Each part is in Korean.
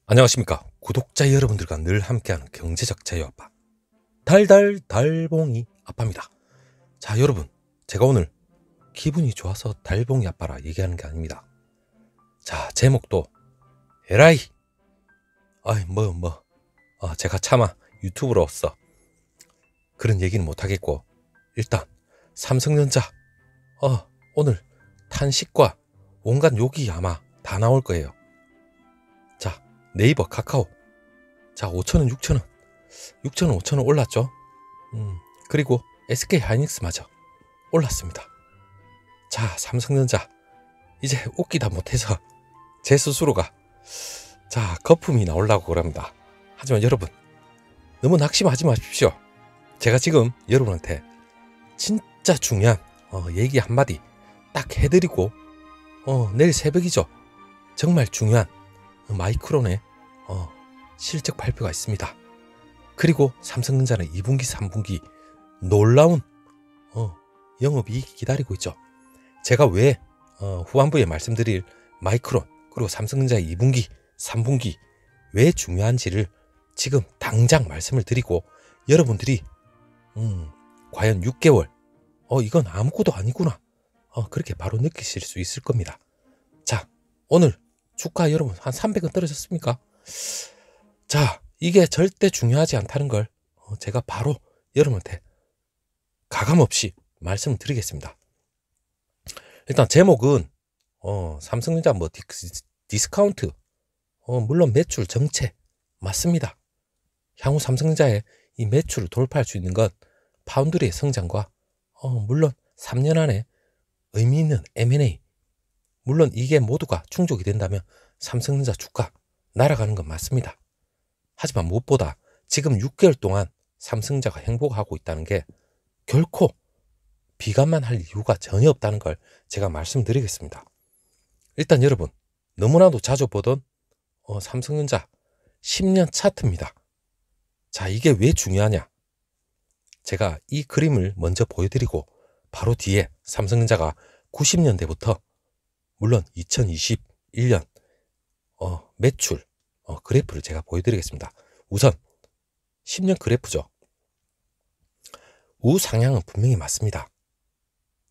안녕하십니까. 구독자 여러분들과 늘 함께하는 경제적 자유아빠 달달달봉이 아빠입니다. 자, 여러분, 제가 오늘 기분이 좋아서 달봉이 아빠라 얘기하는 게 아닙니다. 자, 제목도 에라이 제가 차마 유튜브로서 그런 얘기는 못하겠고, 일단 삼성전자 오늘 탄식과 온갖 욕이 아마 다 나올 거예요. 자, 네이버, 카카오, 자 5,000원, 6,000원, 6,000원, 5,000원 올랐죠. 그리고 SK하이닉스마저 올랐습니다. 자, 삼성전자 이제 웃기다 못해서 제 스스로가 거품이 나오려고 그럽니다. 하지만 여러분, 너무 낙심하지 마십시오. 제가 지금 여러분한테 진짜 중요한 얘기 한마디 딱 해드리고, 내일 새벽이죠. 정말 중요한 마이크론의 실적 발표가 있습니다. 그리고 삼성전자는 2분기, 3분기 놀라운 영업이익이 기다리고 있죠. 제가 왜 후반부에 말씀드릴 마이크론 그리고 삼성전자의 2분기, 3분기 왜 중요한지를 지금 당장 말씀을 드리고, 여러분들이 과연 6개월 이건 아무것도 아니구나 그렇게 바로 느끼실 수 있을 겁니다. 자, 오늘 주가 여러분 한 300원 떨어졌습니까? 자, 이게 절대 중요하지 않다는 걸 제가 바로 여러분한테 가감없이 말씀드리겠습니다. 일단 제목은 삼성전자 디스카운트, 물론 매출 정체 맞습니다. 향후 삼성전자의 이 매출을 돌파할 수 있는 건 파운드리의 성장과 물론 3년 안에 의미 있는 M&A, 물론 이게 모두가 충족이 된다면 삼성전자 주가 날아가는 건 맞습니다. 하지만 무엇보다 지금 6개월 동안 삼성전자가 행복하고 있다는 게 결코 비관만 할 이유가 전혀 없다는 걸 제가 말씀드리겠습니다. 일단 여러분, 너무나도 자주 보던 삼성전자 10년 차트입니다. 자, 이게 왜 중요하냐? 제가 이 그림을 먼저 보여드리고 바로 뒤에 삼성전자가 90년대부터 물론 2021년 매출 그래프를 제가 보여드리겠습니다. 우선 10년 그래프죠. 우상향은 분명히 맞습니다.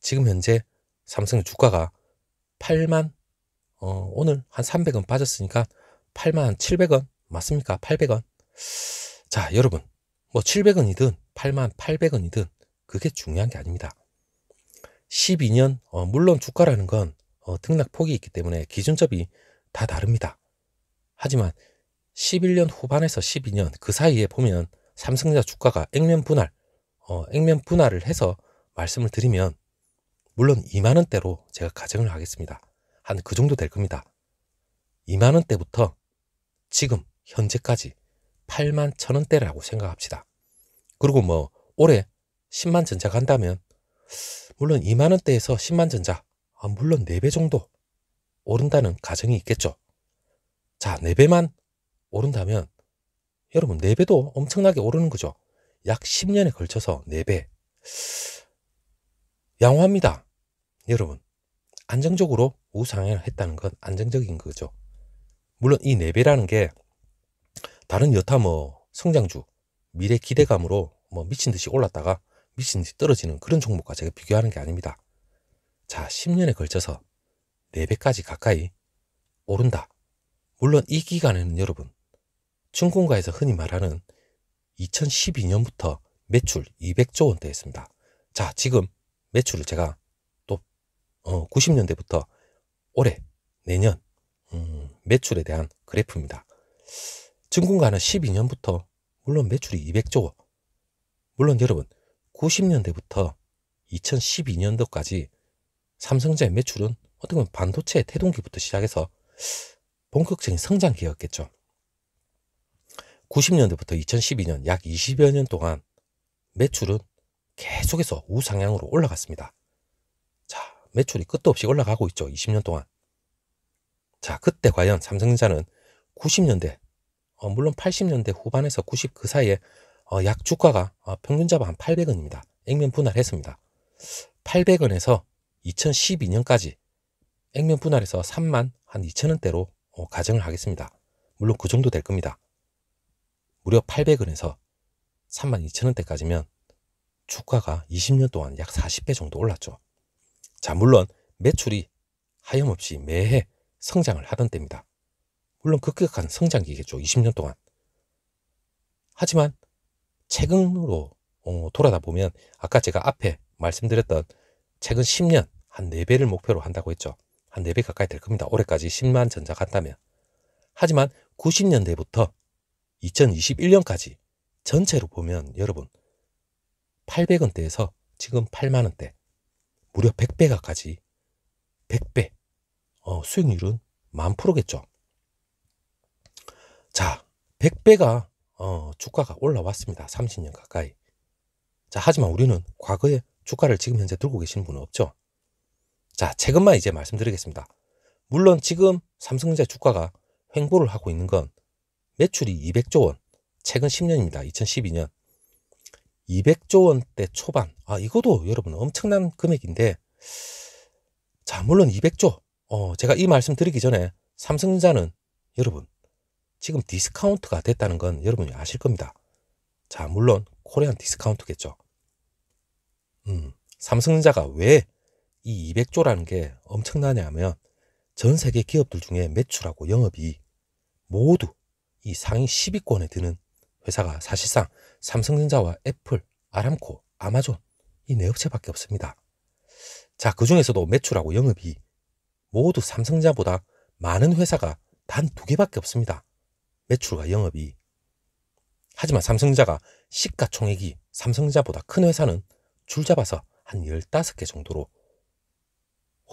지금 현재 삼성 주가가 8만 오늘 한 300원 빠졌으니까 8만 700원 맞습니까? 800원. 자, 여러분, 700원이든 8만 800원이든 그게 중요한 게 아닙니다. 12년 물론 주가라는 건 등락폭이 있기 때문에 기준점이 다 다릅니다. 하지만 11년 후반에서 12년 그 사이에 보면 삼성전자 주가가 액면 분할을 해서 말씀을 드리면 물론 2만원대로 제가 가정을 하겠습니다. 한 그 정도 될 겁니다. 2만원대부터 지금 현재까지 8만 1,000원대라고 생각합시다. 그리고 올해 10만 전자 간다면 물론 2만원대에서 10만 전자 물론 4배 정도 오른다는 가정이 있겠죠. 자, 4배만 오른다면 여러분 4배도 엄청나게 오르는 거죠. 약 10년에 걸쳐서 4배. 양호합니다. 여러분, 안정적으로 우상향을 했다는 건 안정적인 거죠. 물론 이 4배라는 게 다른 여타 성장주, 미래 기대감으로 미친 듯이 올랐다가 미친 듯이 떨어지는 그런 종목과 제가 비교하는 게 아닙니다. 자, 10년에 걸쳐서 4배까지 가까이 오른다. 물론 이 기간에는 여러분, 증권가에서 흔히 말하는 2012년부터 매출 200조 원대였습니다. 자, 지금 매출을 제가 또 90년대부터 올해, 내년 매출에 대한 그래프입니다. 증권가는 12년부터 물론 매출이 200조 원. 물론 여러분, 90년대부터 2012년도까지 삼성전자의 매출은 어떻게 보면 반도체 태동기부터 시작해서 본격적인 성장기였겠죠. 90년대부터 2012년 약 20여 년 동안 매출은 계속해서 우상향으로 올라갔습니다. 자, 매출이 끝도 없이 올라가고 있죠. 20년 동안. 자, 그때 과연 삼성전자는 90년대 물론 80년대 후반에서 90 그 사이에 약 주가가 평균 잡아 한 800원입니다. 액면 분할했습니다. 800원에서 2012년까지 액면 분할해서 3만 한 2천원대로 가정을 하겠습니다. 물론 그 정도 될 겁니다. 무려 800원에서 32,000원대까지면 주가가 20년 동안 약 40배 정도 올랐죠. 자, 물론 매출이 하염없이 매해 성장을 하던 때입니다. 물론 급격한 성장기겠죠. 20년 동안. 하지만 최근으로 돌아다 보면 아까 제가 앞에 말씀드렸던 최근 10년 한 4배를 목표로 한다고 했죠. 한 4배 가까이 될 겁니다. 올해까지 10만 전자 간다면. 하지만 90년대부터 2021년까지 전체로 보면 여러분 800원대에서 지금 8만원대 무려 100배 가까이 100배 수익률은 10,000%겠죠. 자, 100배가 주가가 올라왔습니다. 30년 가까이. 자, 하지만 우리는 과거에 주가를 지금 현재 들고 계시는 분은 없죠. 자, 최근만 이제 말씀드리겠습니다. 물론 지금 삼성전자 주가가 횡보를 하고 있는 건 매출이 200조 원, 최근 10년입니다. 2012년. 200조 원대 초반. 이것도 여러분 엄청난 금액인데, 자, 물론 200조. 제가 이 말씀 드리기 전에 삼성전자는 여러분, 지금 디스카운트가 됐다는 건 여러분이 아실 겁니다. 자, 물론 코리안 디스카운트겠죠. 삼성전자가 왜 이 200조라는 게 엄청나냐면 전 세계 기업들 중에 매출하고 영업이 모두 이 상위 10위권에 드는 회사가 사실상 삼성전자와 애플, 아람코, 아마존 이 네 업체밖에 없습니다. 자, 그 중에서도 매출하고 영업이 모두 삼성전자보다 많은 회사가 단 2개밖에 없습니다. 매출과 영업이. 하지만 삼성전자가 시가총액이 삼성전자보다 큰 회사는 줄 잡아서 한 15개 정도로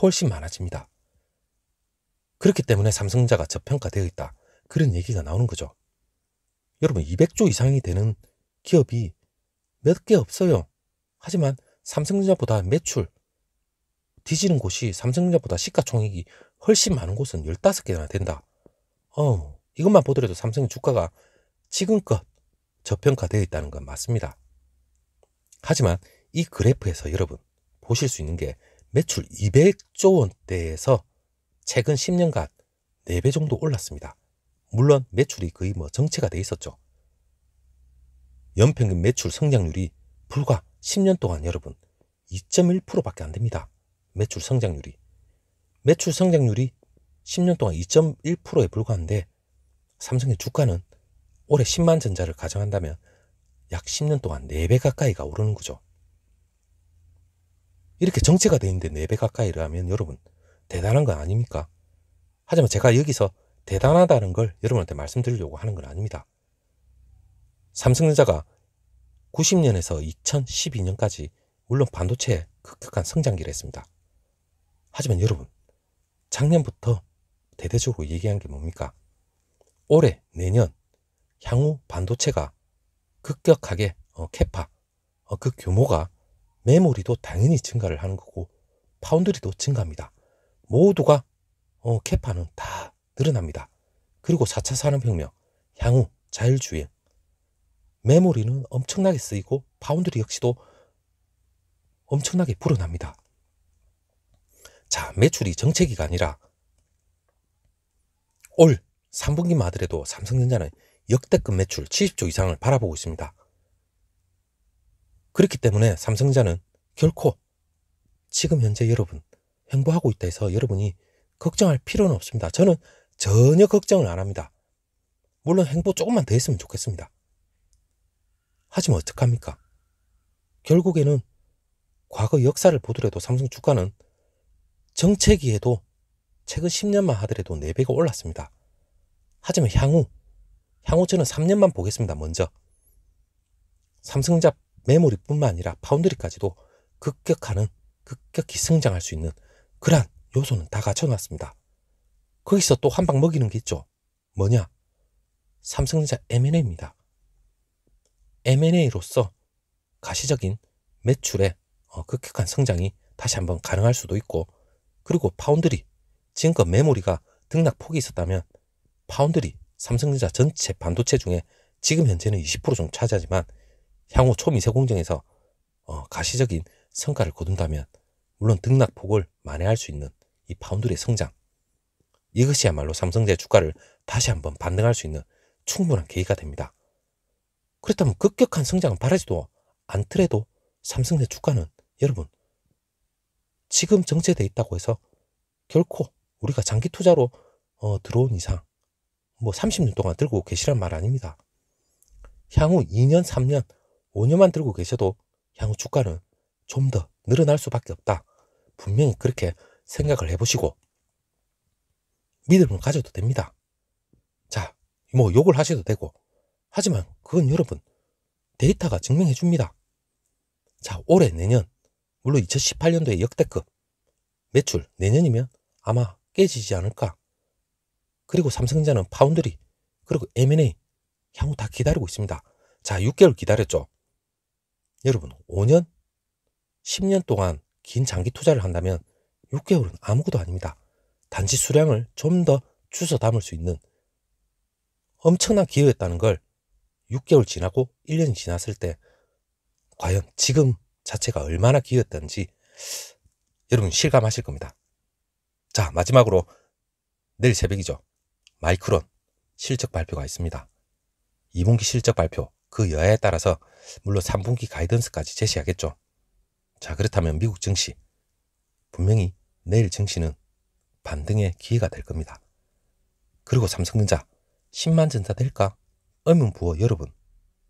훨씬 많아집니다. 그렇기 때문에 삼성전자가 저평가되어 있다. 그런 얘기가 나오는 거죠. 여러분 200조 이상이 되는 기업이 몇 개 없어요. 하지만 삼성전자보다 매출 뒤지는 곳이 삼성전자보다 시가총액이 훨씬 많은 곳은 15개나 된다. 이것만 보더라도 삼성의 주가가 지금껏 저평가되어 있다는 건 맞습니다. 하지만 이 그래프에서 여러분 보실 수 있는 게 매출 200조 원대에서 최근 10년간 4배 정도 올랐습니다. 물론 매출이 거의 정체가 돼 있었죠. 연평균 매출 성장률이 불과 10년 동안 여러분 2.1%밖에 안 됩니다. 매출 성장률이. 매출 성장률이 10년 동안 2.1%에 불과한데 삼성의 주가는 올해 10만 전자를 가정한다면 약 10년 동안 4배 가까이가 오르는 거죠. 이렇게 정체가 돼 있는데 4배 가까이를 하면 여러분 대단한 거 아닙니까? 하지만 제가 여기서 대단하다는 걸 여러분한테 말씀드리려고 하는 건 아닙니다. 삼성전자가 90년에서 2012년까지 물론 반도체에 급격한 성장기를 했습니다. 하지만 여러분 작년부터 대대적으로 얘기한 게 뭡니까? 올해, 내년, 향후 반도체가 급격하게 캐파, 그 규모가 메모리도 당연히 증가를 하는 거고 파운드리도 증가합니다. 모두가 캐파는 다 늘어납니다. 그리고 4차 산업혁명, 향후 자율주행, 메모리는 엄청나게 쓰이고 파운드리 역시도 엄청나게 불어납니다. 자, 매출이 정체기가 아니라 올 3분기만 하더라도 삼성전자는 역대급 매출 70조 이상을 바라보고 있습니다. 그렇기 때문에 삼성전자는 결코 지금 현재 여러분 횡보하고 있다 해서 여러분이 걱정할 필요는 없습니다. 저는 전혀 걱정을 안 합니다. 물론 횡보 조금만 더 했으면 좋겠습니다. 하지만 어떡합니까? 결국에는 과거 역사를 보더라도 삼성 주가는 정체기에도 최근 10년만 하더라도 4배가 올랐습니다. 하지만 향후 저는 3년만 보겠습니다. 먼저 삼성전자 메모리뿐만 아니라 파운드리까지도 급격히 성장할 수 있는 그러한 요소는 다 갖춰놨습니다. 거기서 또 한 방 먹이는 게 있죠. 뭐냐? 삼성전자 M&A입니다. M&A로서 가시적인 매출의 급격한 성장이 다시 한번 가능할 수도 있고, 그리고 파운드리, 지금껏 메모리가 등락폭이 있었다면 파운드리, 삼성전자 전체 반도체 중에 지금 현재는 20% 정도 차지하지만 향후 초미세 공정에서 가시적인 성과를 거둔다면 물론 등락폭을 만회할 수 있는 이 파운드리의 성장, 이것이야말로 삼성전자 주가를 다시 한번 반등할 수 있는 충분한 계기가 됩니다. 그렇다면 급격한 성장은 바라지도 않더라도 삼성전자 주가는 여러분 지금 정체되어 있다고 해서 결코 우리가 장기 투자로 들어온 이상 뭐 30년 동안 들고 계시란 말 아닙니다. 향후 2년, 3년, 5년만 들고 계셔도 향후 주가는 좀 더 늘어날 수밖에 없다. 분명히 그렇게 생각을 해보시고 믿음을 가져도 됩니다. 자, 뭐 욕을 하셔도 되고 하지만 그건 여러분 데이터가 증명해 줍니다. 자, 올해 내년 물론 2018년도에 역대급 매출 내년이면 아마 깨지지 않을까. 그리고 삼성전자는 파운드리 그리고 M&A 향후 다 기다리고 있습니다. 자, 6개월 기다렸죠. 여러분 5년 10년 동안 긴 장기 투자를 한다면 6개월은 아무것도 아닙니다. 단지 수량을 좀 더 주워 담을 수 있는 엄청난 기회였다는 걸 6개월 지나고 1년이 지났을 때 과연 지금 자체가 얼마나 기회였던지 여러분 실감하실 겁니다. 자, 마지막으로 내일 새벽이죠. 마이크론 실적 발표가 있습니다. 2분기 실적 발표 그 여야에 따라서 물론 3분기 가이던스까지 제시하겠죠. 자, 그렇다면 미국 증시 분명히 내일 증시는 반등의 기회가 될 겁니다. 그리고 삼성전자 10만 전자 될까? 의문 부어 여러분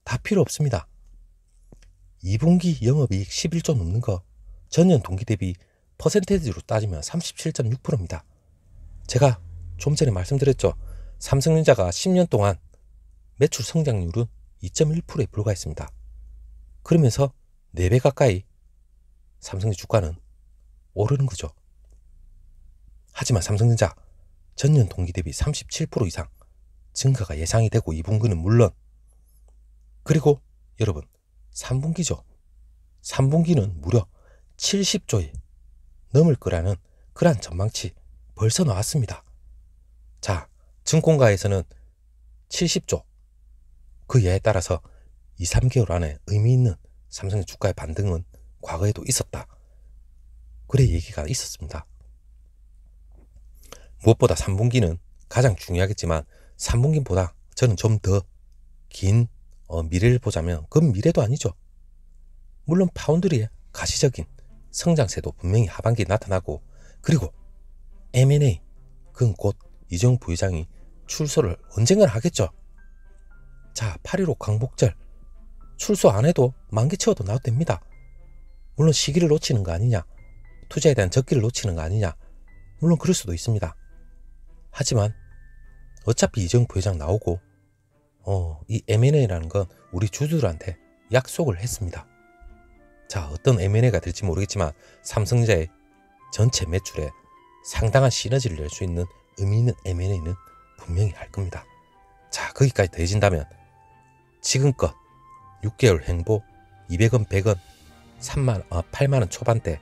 다 필요 없습니다. 2분기 영업이익 11조 넘는 거 전년 동기 대비 퍼센테이지로 따지면 37.6%입니다. 제가 좀 전에 말씀드렸죠. 삼성전자가 10년 동안 매출 성장률은 2.1%에 불과했습니다. 그러면서 4배 가까이 삼성의 주가는 오르는 거죠. 하지만 삼성전자 전년 동기 대비 37% 이상 증가가 예상이 되고 2분기는 물론 그리고 여러분 3분기죠. 3분기는 무려 70조에 넘을 거라는 그러한 전망치 벌써 나왔습니다. 자, 증권가에서는 70조 그 예에 따라서 2, 3개월 안에 의미 있는 삼성의 주가의 반등은 과거에도 있었다. 그래 얘기가 있었습니다. 무엇보다 3분기는 가장 중요하겠지만 3분기보다 저는 좀 더 긴 미래를 보자면 그건 미래도 아니죠. 물론 파운드리의 가시적인 성장세도 분명히 하반기에 나타나고 그리고 M&A 그건 곧 이정 부회장이 출소를 언젠가는 하겠죠. 자, 8.15 광복절 출소 안 해도 만기 채워도 나와도 됩니다. 물론 시기를 놓치는 거 아니냐, 투자에 대한 적기를 놓치는 거 아니냐, 물론 그럴 수도 있습니다. 하지만 어차피 이정 부회장 나오고 이 M&A라는 건 우리 주주들한테 약속을 했습니다. 자, 어떤 M&A가 될지 모르겠지만 삼성전자의 전체 매출에 상당한 시너지를 낼 수 있는 의미 있는 M&A는 분명히 할 겁니다. 자, 거기까지 더해진다면 지금껏 6개월 행보 200원, 100원, 8만원 초반대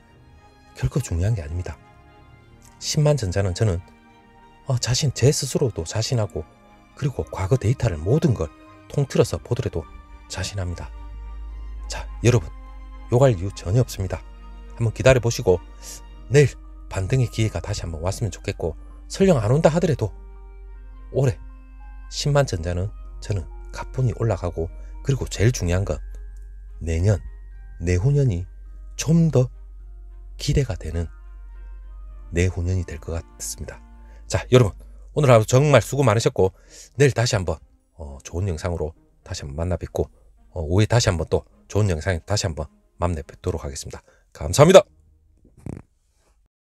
결코 중요한 게 아닙니다. 10만 전자는 저는 제 스스로도 자신하고 그리고 과거 데이터를 모든 걸 통틀어서 보더라도 자신합니다. 자, 여러분 욕할 이유 전혀 없습니다. 한번 기다려보시고 내일 반등의 기회가 다시 한번 왔으면 좋겠고 설령 안 온다 하더라도 올해 10만 전자는 저는 가뿐히 올라가고 그리고 제일 중요한 건 내년, 내후년이 좀 더 기대가 되는 내후년이 될 것 같습니다. 자, 여러분 오늘 하루 정말 수고 많으셨고 내일 다시 한번 좋은 영상으로 다시 한번 만나 뵙고 오후에 다시 한번 또 좋은 영상에 다시 한번 만나 뵙도록 하겠습니다. 감사합니다.